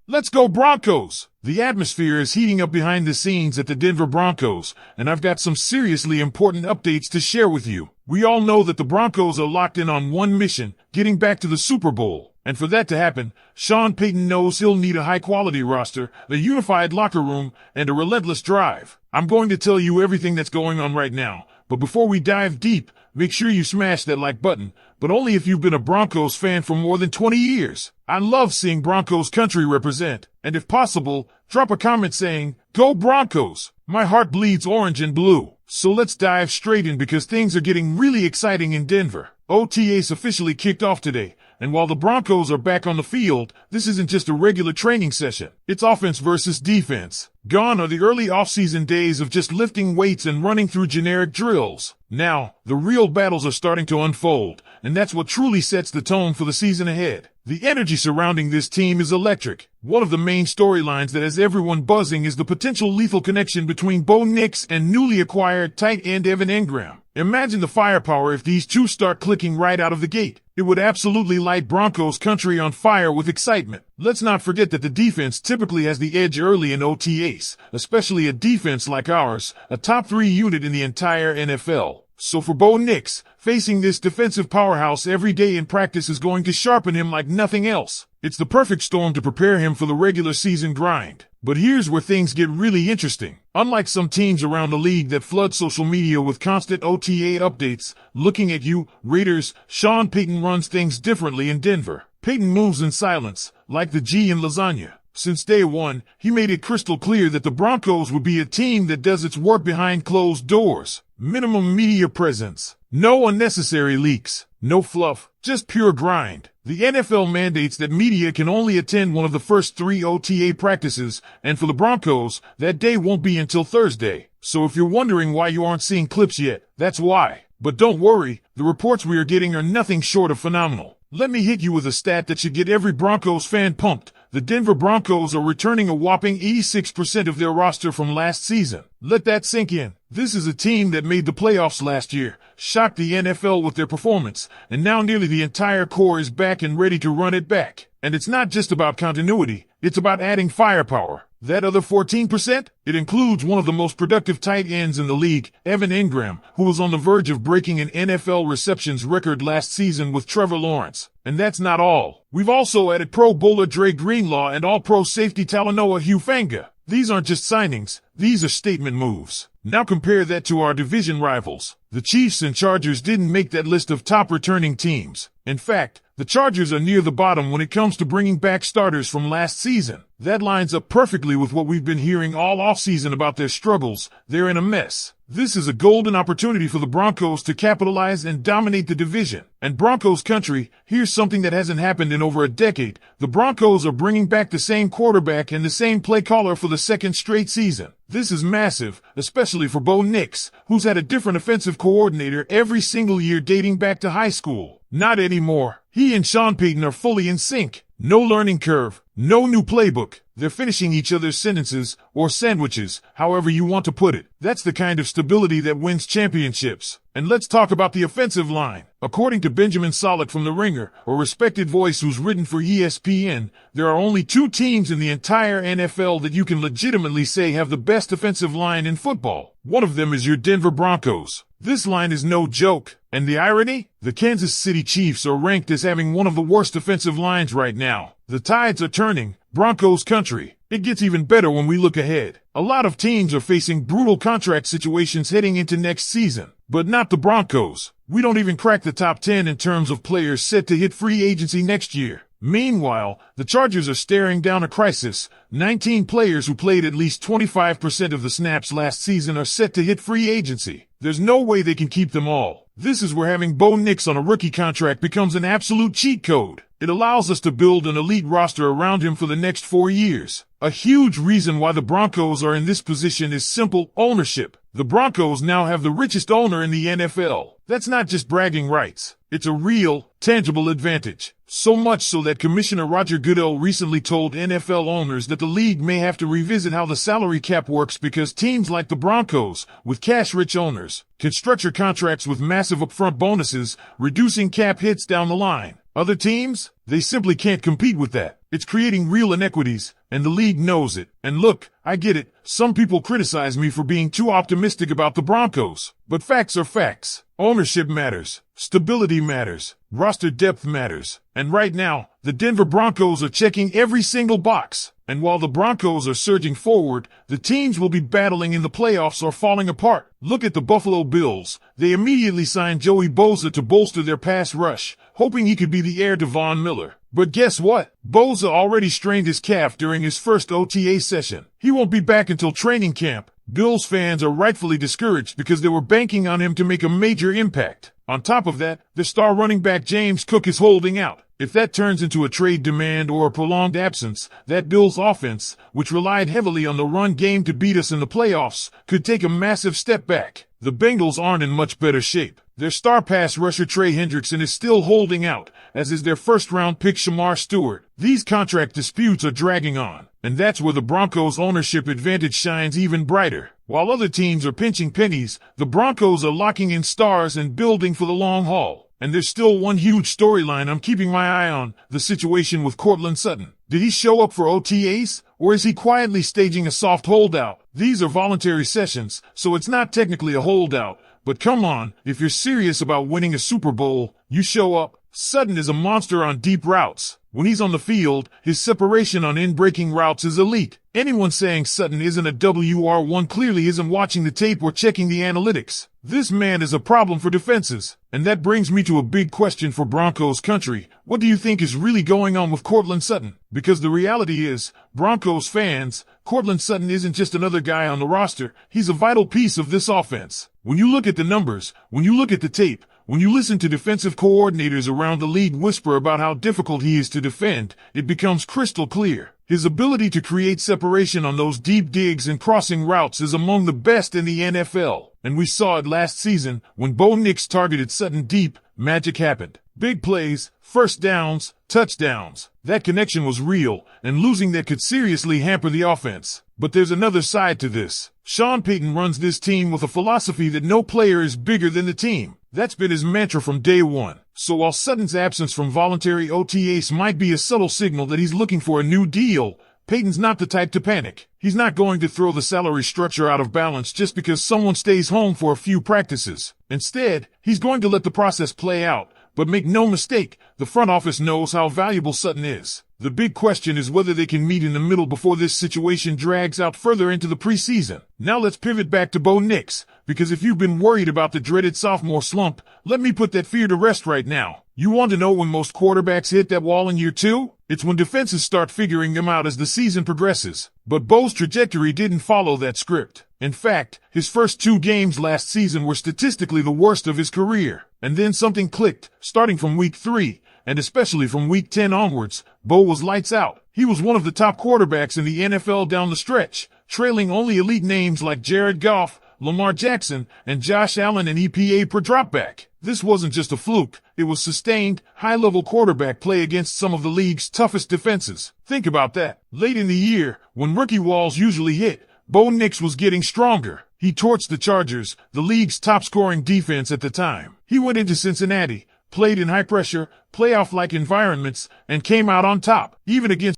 Let's go Broncos! The atmosphere is heating up behind the scenes at the Denver Broncos, and I've got some seriously important updates to share with you. We all know that the Broncos are locked in on one mission, getting back to the Super Bowl. And for that to happen, Sean Payton knows he'll need a high-quality roster, a unified locker room, and a relentless drive. I'm going to tell you everything that's going on right now, but before we dive deep, make sure you smash that like button, but only if you've been a Broncos fan for more than 20 years. I love seeing Broncos country represent, and if possible, drop a comment saying, "Go Broncos!" My heart bleeds orange and blue. So let's dive straight in because things are getting really exciting in Denver. OTAs officially kicked off today, and while the Broncos are back on the field, this isn't just a regular training session. It's offense versus defense. Gone are the early off-season days of just lifting weights and running through generic drills. Now, the real battles are starting to unfold, and that's what truly sets the tone for the season ahead. The energy surrounding this team is electric. One of the main storylines that has everyone buzzing is the potential lethal connection between Bo Nix and newly acquired tight end Evan Engram. Imagine the firepower if these two start clicking right out of the gate. It would absolutely light Broncos country on fire with excitement. Let's not forget that the defense typically has the edge early in OTAs, especially a defense like ours, a top 3 unit in the entire NFL. So for Bo Nix, facing this defensive powerhouse every day in practice is going to sharpen him like nothing else. It's the perfect storm to prepare him for the regular season grind. But here's where things get really interesting. Unlike some teams around the league that flood social media with constant OTA updates, looking at you, Raiders, Sean Payton runs things differently in Denver. Payton moves in silence, like the G in lasagna. Since day one, he made it crystal clear that the Broncos would be a team that does its work behind closed doors. Minimum media presence. No unnecessary leaks. No fluff. Just pure grind. The NFL mandates that media can only attend one of the first 3 OTA practices, and for the Broncos, that day won't be until Thursday. So if you're wondering why you aren't seeing clips yet, that's why. But don't worry, the reports we are getting are nothing short of phenomenal. Let me hit you with a stat that should get every Broncos fan pumped. The Denver Broncos are returning a whopping 86% of their roster from last season. Let that sink in. This is a team that made the playoffs last year, shocked the NFL with their performance, and now nearly the entire core is back and ready to run it back. And it's not just about continuity, it's about adding firepower. That other 14%? It includes one of the most productive tight ends in the league, Evan Engram, who was on the verge of breaking an NFL receptions record last season with Trevor Lawrence. And that's not all. We've also added Pro Bowler Dre Greenlaw and All-Pro safety Talanoa Hufanga. These aren't just signings, these are statement moves. Now compare that to our division rivals. The Chiefs and Chargers didn't make that list of top returning teams. In fact, the Chargers are near the bottom when it comes to bringing back starters from last season. That lines up perfectly with what we've been hearing all offseason about their struggles. They're in a mess. This is a golden opportunity for the Broncos to capitalize and dominate the division. And Broncos country, here's something that hasn't happened in over a decade. The Broncos are bringing back the same quarterback and the same play caller for the second straight season. This is massive, especially for Bo Nix, who's had a different offensive coordinator every single year dating back to high school. Not anymore. He and Sean Payton are fully in sync. No learning curve, no new playbook. They're finishing each other's sentences, or sandwiches, however you want to put it. That's the kind of stability that wins championships. And let's talk about the offensive line. According to Benjamin Solak from The Ringer, a respected voice who's written for ESPN, there are only 2 teams in the entire NFL that you can legitimately say have the best offensive line in football. One of them is your Denver Broncos. This line is no joke. And the irony? The Kansas City Chiefs are ranked as having one of the worst offensive lines right now. The tides are turning. Broncos country. It gets even better when we look ahead. A lot of teams are facing brutal contract situations heading into next season. But not the Broncos. We don't even crack the top 10 in terms of players set to hit free agency next year. Meanwhile, the Chargers are staring down a crisis. 19 players who played at least 25% of the snaps last season are set to hit free agency. There's no way they can keep them all. This is where having Bo Nix on a rookie contract becomes an absolute cheat code. It allows us to build an elite roster around him for the next 4 years. A huge reason why the Broncos are in this position is simple: ownership. The Broncos now have the richest owner in the NFL. That's not just bragging rights. It's a real, tangible advantage. So much so that Commissioner Roger Goodell recently told NFL owners that the league may have to revisit how the salary cap works because teams like the Broncos, with cash-rich owners, can structure contracts with massive upfront bonuses, reducing cap hits down the line. Other teams, they simply can't compete with that. It's creating real inequities, and the league knows it. And look, I get it. Some people criticize me for being too optimistic about the Broncos. But facts are facts. Ownership matters. Stability matters. Roster depth matters. And right now, the Denver Broncos are checking every single box. And while the Broncos are surging forward, the teams will be battling in the playoffs or falling apart. Look at the Buffalo Bills. They immediately signed Joey Bosa to bolster their pass rush, hoping he could be the heir to Von Miller. But guess what? Bosa already strained his calf during his first OTA session. He won't be back until training camp. Bills fans are rightfully discouraged because they were banking on him to make a major impact. On top of that, their star running back James Cook is holding out. If that turns into a trade demand or a prolonged absence, that Bills offense, which relied heavily on the run game to beat us in the playoffs, could take a massive step back. The Bengals aren't in much better shape. Their star pass rusher Trey Hendrickson is still holding out, as is their first-round pick Shamar Stewart. These contract disputes are dragging on, and that's where the Broncos' ownership advantage shines even brighter. While other teams are pinching pennies, the Broncos are locking in stars and building for the long haul. And there's still one huge storyline I'm keeping my eye on, the situation with Courtland Sutton. Did he show up for OTAs, or is he quietly staging a soft holdout? These are voluntary sessions, so it's not technically a holdout. But come on, if you're serious about winning a Super Bowl, you show up. Sutton is a monster on deep routes. When he's on the field, his separation on in-breaking routes is elite. Anyone saying Sutton isn't a WR1 clearly isn't watching the tape or checking the analytics. This man is a problem for defenses. And that brings me to a big question for Broncos country. What do you think is really going on with Courtland Sutton? Because the reality is, Broncos fans, Courtland Sutton isn't just another guy on the roster. He's a vital piece of this offense. When you look at the numbers, when you look at the tape, when you listen to defensive coordinators around the league whisper about how difficult he is to defend, it becomes crystal clear. His ability to create separation on those deep digs and crossing routes is among the best in the NFL. And we saw it last season when Bo Nix targeted Sutton deep, magic happened. Big plays, first downs, touchdowns. That connection was real, and losing that could seriously hamper the offense. But there's another side to this. Sean Payton runs this team with a philosophy that no player is bigger than the team. That's been his mantra from day one. So while Sutton's absence from voluntary OTAs might be a subtle signal that he's looking for a new deal, Payton's not the type to panic. He's not going to throw the salary structure out of balance just because someone stays home for a few practices. Instead, he's going to let the process play out. But make no mistake, the front office knows how valuable Sutton is. The big question is whether they can meet in the middle before this situation drags out further into the preseason. Now let's pivot back to Bo Nix, because if you've been worried about the dreaded sophomore slump, let me put that fear to rest right now. You want to know when most quarterbacks hit that wall in year two? It's when defenses start figuring them out as the season progresses. But Bo's trajectory didn't follow that script. In fact, his first 2 games last season were statistically the worst of his career. And then something clicked, starting from week 3, and especially from week 10 onwards, Bo was lights out. He was one of the top quarterbacks in the NFL down the stretch, trailing only elite names like Jared Goff, Lamar Jackson, and Josh Allen and EPA per dropback. This wasn't just a fluke. It was sustained, high-level quarterback play against some of the league's toughest defenses. Think about that. Late in the year, when rookie walls usually hit, Bo Nix was getting stronger. He torched the Chargers, the league's top-scoring defense at the time. He went into Cincinnati, played in high-pressure, playoff-like environments, and came out on top, even against